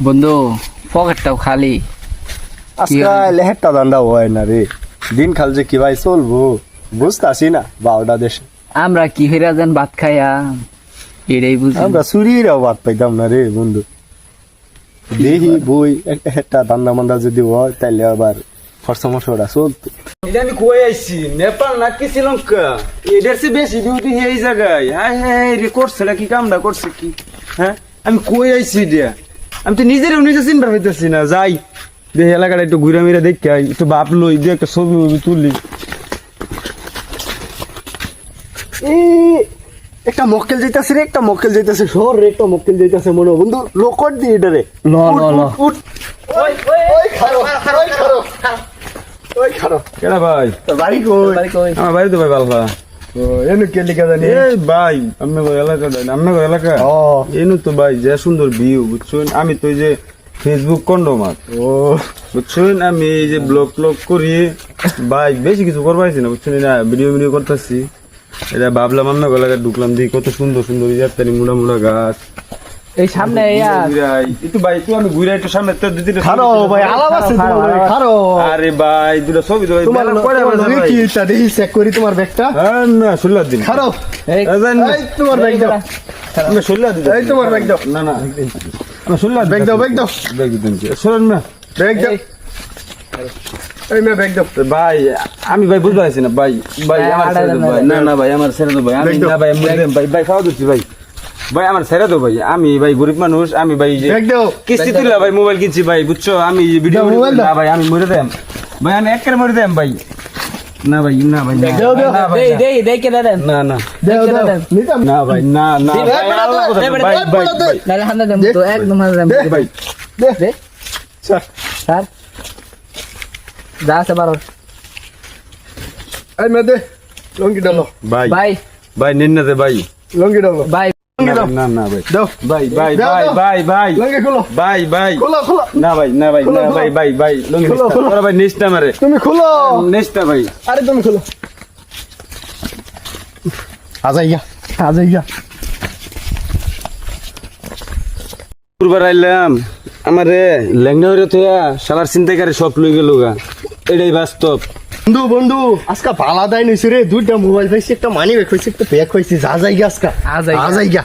বন্ধু পকেটটাও খালি। আজকাল একটা ধান্দা হয় না রে, দিন খাল যে কি ভাই চলবো বুঝতেছি না। বারোটা দেশে আমরা কি হইরা যেন ভাত খাইয়া এটাই বুঝি। আমরা চুরিরাও বাদ পাইতাম না রে বন্ধু। দেখি বই একটা ধান্দা মান্দা যদি হয় তাহলে আবার খরচা মশলা চলতো। এটা আমি কই আইছি নেপাল না কি শ্রীলঙ্কা, এটার চেয়ে বেশি বিউটি এই জায়গায়। হ্যাঁ হ্যাঁ রে করছে কি কামটা করছে কি? হ্যাঁ আমি কই আইছি দিয়া, আমি তো নিজেরও নিজে চিন্তা হইতেছি না। যাই দেখি এলাকাটা একটু ঘুরে মিরে দেখে আই, একটু বাপ লই দিয়ে একটা ছবি তুলি। একটা মক্কেল যাইতাছে রে, একটা মক্কেল যাইতাছে শহর রে, একটা মক্কেল যাইতাছে মনে হয় বন্ধু লোকট দি এটা রে। ল ল ল উঠ ওই খারো ওই খারো ওই খারো। কেডা ভাই? তোর বাড়ি কই? বাড়ি কই? আমার বাড়ি তো ভাই বালফা। ও এনু কে লিখা জানি? এই ভাই আপনার এলাকা আপনার এলাকা ও এনু তো ভাই যে সুন্দর ভিউ বুঝছেন। আমি তো এই যে ফেসবুক কন্ডমার ও বুঝছেন, আমি এই যে ব্লগ করি ভাই, বেশি কিছু করবাইছি না বুঝছেন, না ভিডিও করতেছি। এটা ভাবলাম আপনার এলাকায় ঢুকলাম, দেখি কত সুন্দর সুন্দর ইত্যাদি মুড়া গাছ। এই সামনে একটু ভাই একটু আমি ঘুরে একটু সামনে তো দিতে খারো ভাই আলাপ আছে তোমার খারো। আরে ভাই দুটো ছবি তো ভাই তোমার মেলা করে তোমার আছে লগে ভাই। কি এটা দেখি চেক করি তোমার ব্যাগটা। হ্যাঁ না 16 দিন খারো এই এই তোমার ব্যাগ দাও, আমি 16 দিন এই তোমার ব্যাগ দাও। না না আমি 16 ব্যাগ দাও, ব্যাগ দাও। ব্যাগ দিন শুনুন না ব্যাগ দাও, এই মে ব্যাগ দাও। ভাই আমি ভাই বুঝতে পারছি না ভাই। ভাই আমার ছেড়ে দাও ভাই, না না ভাই আমার ছেড়ে দাও ভাই, আমি না ভাই আমি ভাই ভাই খাওয়া দিচ্ছি ভাই। ভাই আমার ছেড়ে দাও ভাই, আমি ভাই গরিব মানুষ, আমি ভাই যে ব্যাগ দাও। কিস্তি তুলে ভাই মোবাইল কিনছি ভাই বুঝছো, আমি ভিডিও দাও, মোবাইল দাও। না ভাই আমি মরে দেম ভাই, আমি একের মরে দেম ভাই। না ভাই না ভাই না দাও, দাও। না ভাই দেই না। দেই দেই কে দেন না না দাও দেখে দাও দেন। নিতাম না ভাই না না দে, ভাই, বেড়া আল্লাহ দে, কথা, বেড়া ভাই দে, ভাই বেড়া দে। ভাই নালে হান্দা দেন তো একদম হান্দা দেন দে। ভাই দে দে স্যার স্যার যা আছে বারো এই মে দে লঙ্গি ডালো, ভাই ভাই ভাই নিন না দে ভাই। লঙ্গি ডালো, ভাই লঙ্গি দাও, না না ভাই দাও ভাই ভাই দাও, ভাই দাও। ভাই ভাই লঙ্গি খোলো, ভাই ভাই খোলো খোলো, না ভাই না ভাই খোলো, না খোলো। ভাই ভাই ভাই লঙ্গি খোলো, খোলো। তোরা ভাই নিস্তা মারে তুমি খোলো। নিস্তা ভাই। আরে তুমি খোলো, আজাইয়া আজাইয়া। পুরবার আইলাম আমারে লেংনা হইরে থইয়া শালার চিন্তাকারী সব লই গেল গা, এটাই বাস্তব। বন্ধু বন্ধু আজকা পালা দাই নইছে রে, দুইটা মোবাইল পাইছি, একটা মানি ব্যাগ হইছে, একটা ব্যাগ হইছে, যা যাইগা আজকা আজাইগা। আজাইগা।